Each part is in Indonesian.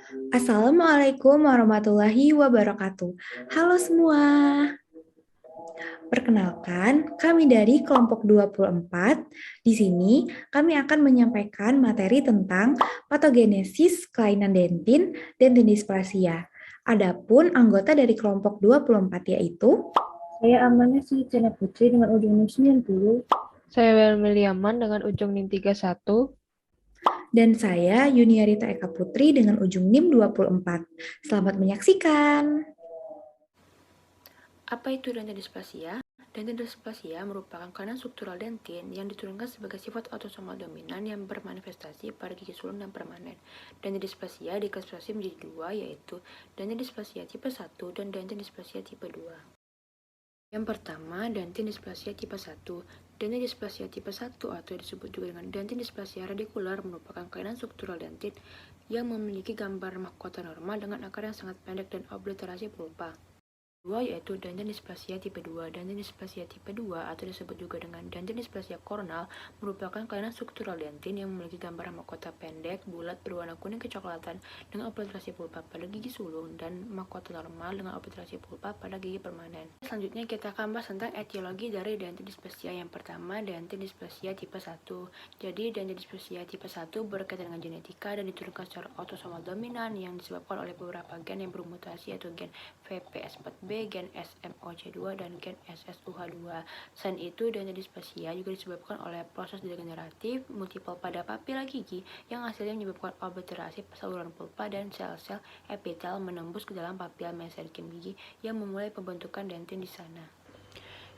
Assalamualaikum warahmatullahi wabarakatuh. Halo semua. Perkenalkan, kami dari kelompok 24. Di sini kami akan menyampaikan materi tentang patogenesis kelainan dentin dan dendisplasia. Adapun anggota dari kelompok 24 yaitu Saya Amanah Cina Putri dengan ujung NIM 90. Saya Welmy Liaman dengan ujung NIM 31. dan saya Yuniarita Eka Putri dengan ujung NIM 24. Selamat menyaksikan. Apa itu dentidysplasia? Dentidysplasia merupakan kelainan struktural dentin yang diturunkan sebagai sifat autosomal dominan yang bermanifestasi pada gigi sulung dan permanen. Dentidysplasia diklasifikasi menjadi dua, yaitu dentidysplasia tipe 1 dan dentidysplasia tipe 2. Yang pertama, dentidysplasia tipe 1. Dentidysplasia tipe 1 atau disebut juga dengan dentidysplasia radikular merupakan kelainan struktural dentin yang memiliki gambar mahkota normal dengan akar yang sangat pendek dan obliterasi pulpa. Kedua yaitu dentidysplasia tipe 2. Dentidysplasia tipe 2 atau disebut juga dengan dentidysplasia koronal merupakan kelainan struktural dentin yang memiliki gambar mahkota pendek, bulat, berwarna kuning kecoklatan dengan obliterasi pulpa pada gigi sulung dan mahkota normal dengan obliterasi pulpa pada gigi permanen. Selanjutnya kita akan bahas tentang etiologi dari dentidysplasia. Yang pertama, dentidysplasia tipe 1. Jadi dentidysplasia tipe 1 berkaitan dengan genetika dan diturunkan secara autosomal dominan yang disebabkan oleh beberapa gen yang bermutasi yaitu gen VPS4B, gen SMOC2, dan gen SSUH2. Selain itu, dentidysplasia juga disebabkan oleh proses degeneratif multiple pada papila gigi yang hasilnya menyebabkan obliterasi saluran pulpa dan sel-sel epitel menembus ke dalam papila mesenkim gigi yang memulai pembentukan dentin di sana.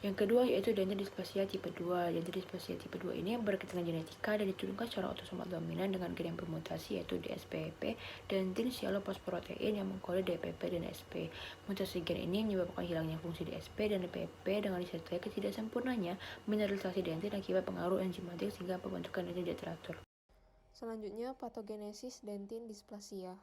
Yang kedua yaitu dentidysplasia tipe 2. Dentidysplasia tipe 2 ini berkaitan dengan genetika dan diturunkan secara autosomal dominan dengan gen yang bermutasi yaitu DSPP, dentin sialophosprotein yang mengkode DPP dan SP. Mutasi gen ini menyebabkan hilangnya fungsi DSP dan DPP dengan disertai ketidaksempurnanya mineralisasi dentin akibat pengaruh enzimatik sehingga pembentukan dentin tidak teratur. Selanjutnya, patogenesis dentin displasia.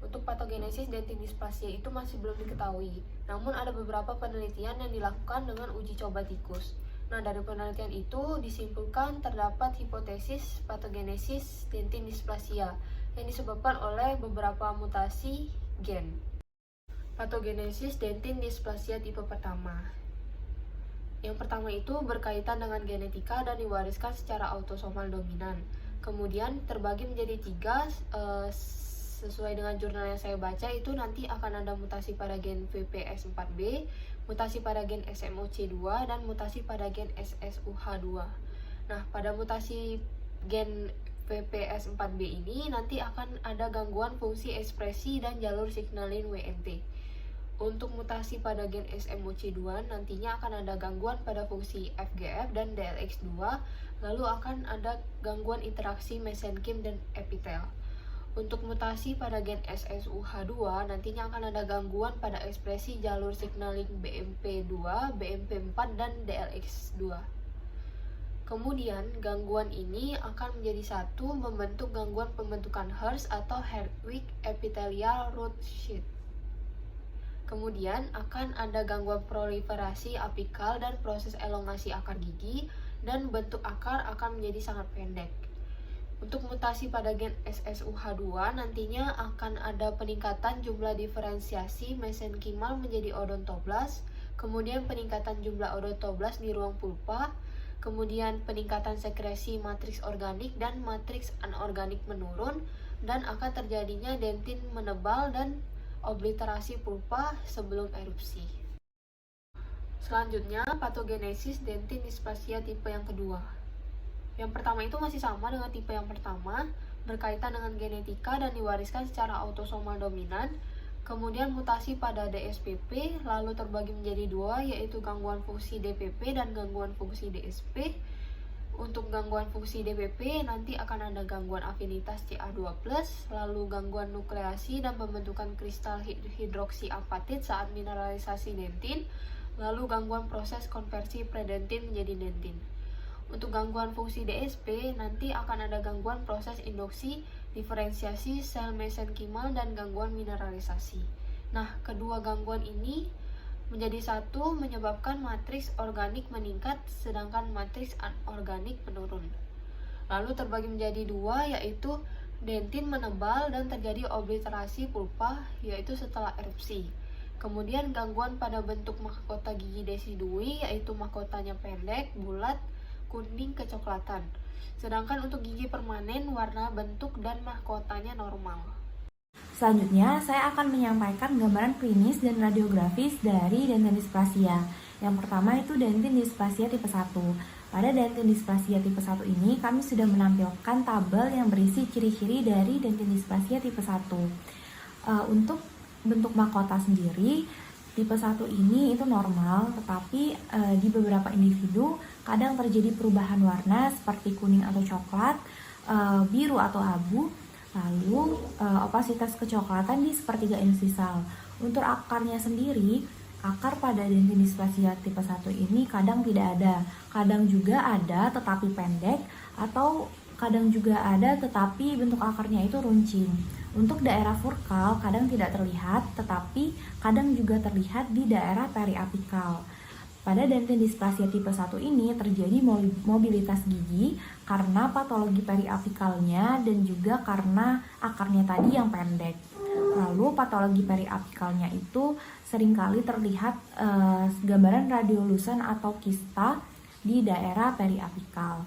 Untuk patogenesis dentidysplasia itu masih belum diketahui, namun ada beberapa penelitian yang dilakukan dengan uji coba tikus. Nah, dari penelitian itu disimpulkan terdapat hipotesis patogenesis dentidysplasia yang disebabkan oleh beberapa mutasi gen. Patogenesis dentidysplasia tipe pertama. Yang pertama itu berkaitan dengan genetika dan diwariskan secara autosomal dominan. Kemudian terbagi menjadi tiga, sesuai dengan jurnal yang saya baca itu nanti akan ada mutasi pada gen VPS4B, mutasi pada gen SMOC2, dan mutasi pada gen SSUH2. Nah, pada mutasi gen VPS4B ini nanti akan ada gangguan fungsi ekspresi dan jalur signalin WNT. Untuk mutasi pada gen SMOC2 nantinya akan ada gangguan pada fungsi FGF dan DLX2, lalu akan ada gangguan interaksi mesenkim dan epitel. Untuk mutasi pada gen SSUH2 nantinya akan ada gangguan pada ekspresi jalur signaling BMP2, BMP4, dan DLX2. Kemudian gangguan ini akan menjadi satu membentuk gangguan pembentukan HERS atau Herdwick Epithelial Root Sheath. Kemudian akan ada gangguan proliferasi apikal dan proses elongasi akar gigi dan bentuk akar akan menjadi sangat pendek. Untuk mutasi pada gen SSUH2 nantinya akan ada peningkatan jumlah diferensiasi mesenkimal menjadi odontoblas, kemudian peningkatan jumlah odontoblas di ruang pulpa, kemudian peningkatan sekresi matriks organik dan matriks anorganik menurun, dan akan terjadinya dentin menebal dan obliterasi pulpa sebelum erupsi. Selanjutnya, patogenesis dentidysplasia tipe yang kedua. Yang pertama itu masih sama dengan tipe yang pertama, berkaitan dengan genetika dan diwariskan secara autosomal dominan. Kemudian mutasi pada DSPP, lalu terbagi menjadi dua, yaitu gangguan fungsi DPP dan gangguan fungsi DSP. Untuk gangguan fungsi DPP nanti akan ada gangguan afinitas CA2+, lalu gangguan nukleasi dan pembentukan kristal hidroksiapatit saat mineralisasi dentin, lalu gangguan proses konversi predentin menjadi dentin. Untuk gangguan fungsi DSP, nanti akan ada gangguan proses induksi, diferensiasi sel mesenkimal, dan gangguan mineralisasi. Nah, kedua gangguan ini menjadi satu menyebabkan matriks organik meningkat, sedangkan matriks anorganik menurun. Lalu terbagi menjadi dua, yaitu dentin menebal dan terjadi obliterasi pulpa, yaitu setelah erupsi. Kemudian gangguan pada bentuk mahkota gigi desidui, yaitu mahkotanya pendek, bulat, kuning kecoklatan. Sedangkan untuk gigi permanen, warna, bentuk, dan mahkotanya normal. Selanjutnya, saya akan menyampaikan gambaran klinis dan radiografis dari dentin displasia. Yang pertama itu dentin displasia tipe 1. Pada dentin displasia tipe 1 ini, kami sudah menampilkan tabel yang berisi ciri-ciri dari dentin displasia tipe 1. Untuk bentuk mahkota sendiri, tipe 1 ini itu normal, tetapi di beberapa individu kadang terjadi perubahan warna seperti kuning atau coklat, biru atau abu, lalu opasitas kecoklatan di sepertiga insisal. Untuk akarnya sendiri, akar pada dentin displasia tipe 1 ini kadang tidak ada, kadang juga ada tetapi pendek, atau kadang juga ada tetapi bentuk akarnya itu runcing. Untuk daerah furkal kadang tidak terlihat, tetapi kadang juga terlihat di daerah periapikal. Pada dentin displasia tipe 1 ini terjadi mobilitas gigi karena patologi periapikalnya dan juga karena akarnya tadi yang pendek. Lalu patologi periapikalnya itu seringkali terlihat gambaran radiolucent atau kista di daerah periapikal.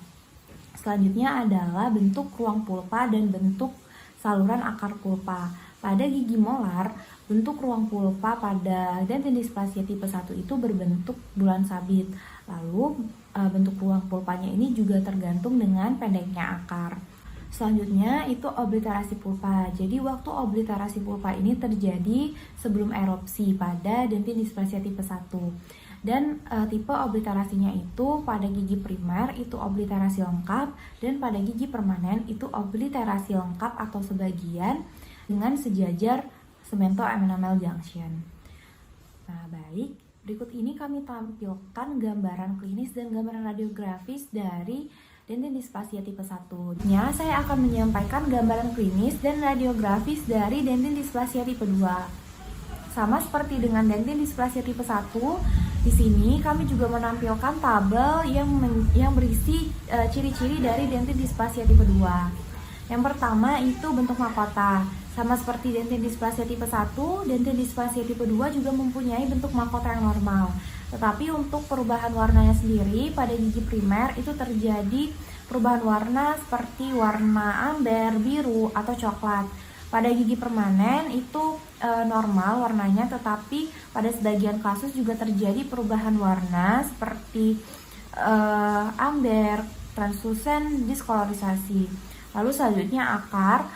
Selanjutnya adalah bentuk ruang pulpa dan bentuk saluran akar pulpa. Pada gigi molar, bentuk ruang pulpa pada dentin displasia tipe 1 itu berbentuk bulan sabit. Lalu bentuk ruang pulpanya ini juga tergantung dengan pendeknya akar. Selanjutnya itu obliterasi pulpa. Jadi waktu obliterasi pulpa ini terjadi sebelum erupsi pada dentin displasia tipe 1. Dan tipe obliterasinya itu pada gigi primer itu obliterasi lengkap, dan pada gigi permanen itu obliterasi lengkap atau sebagian dengan sejajar cemento enamel junction. Nah, baik, berikut ini kami tampilkan gambaran klinis dan gambaran radiografis dari dentin displasia tipe 1. Saya akan menyampaikan gambaran klinis dan radiografis dari dentin displasia tipe 2. Sama seperti dengan dentin displasia tipe 1, di sini kami juga menampilkan tabel yang berisi ciri-ciri dari dentin displasia tipe 2. Yang pertama itu bentuk mahkota. Sama seperti dentin displasia tipe 1, dentin displasia tipe 2 juga mempunyai bentuk mahkota yang normal. Tetapi untuk perubahan warnanya sendiri pada gigi primer itu terjadi perubahan warna seperti warna amber, biru, atau coklat. Pada gigi permanen itu normal warnanya, tetapi pada sebagian kasus juga terjadi perubahan warna seperti amber, translucent, diskolorisasi. Lalu selanjutnya akar.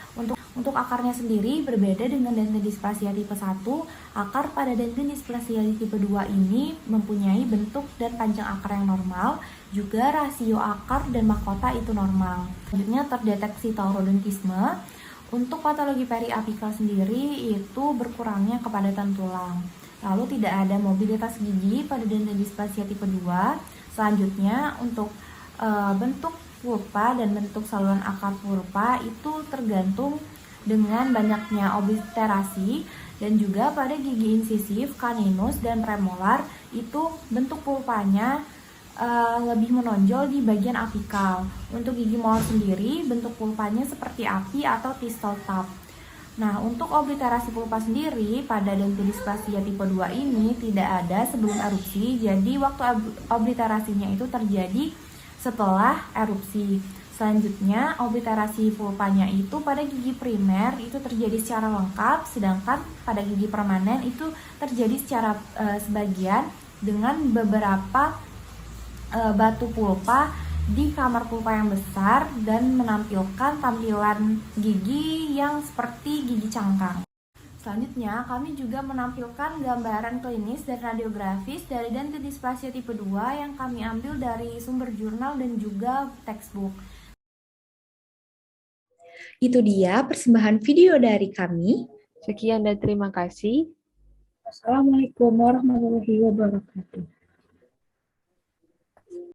Untuk akarnya sendiri berbeda dengan dentin displasia tipe 1, akar pada dentin displasia tipe 2 ini mempunyai bentuk dan panjang akar yang normal, juga rasio akar dan mahkota itu normal. Selanjutnya terdeteksi taurodontisme. Untuk patologi periapikal sendiri itu berkurangnya kepadatan tulang. Lalu tidak ada mobilitas gigi pada dentin displasia tipe 2. Selanjutnya untuk bentuk pulpa dan bentuk saluran akar pulpa itu tergantung dengan banyaknya obliterasi, dan juga pada gigi insisif, kaninus, dan premolar itu bentuk pulpanya lebih menonjol di bagian apikal. Untuk gigi molar sendiri bentuk pulpanya seperti api atau tistel tap. Nah, untuk obliterasi pulpa sendiri pada dentin displasia tipe 2 ini tidak ada sebelum erupsi, jadi waktu obliterasinya itu terjadi setelah erupsi. Selanjutnya, obliterasi pulpanya itu pada gigi primer itu terjadi secara lengkap, sedangkan pada gigi permanen itu terjadi secara sebagian dengan beberapa batu pulpa di kamar pulpa yang besar dan menampilkan tampilan gigi yang seperti gigi cangkang. Selanjutnya, kami juga menampilkan gambaran klinis dan radiografis dari dentin displasia tipe 2 yang kami ambil dari sumber jurnal dan juga textbook. Itu dia persembahan video dari kami. Sekian dan terima kasih. Assalamualaikum warahmatullahi wabarakatuh.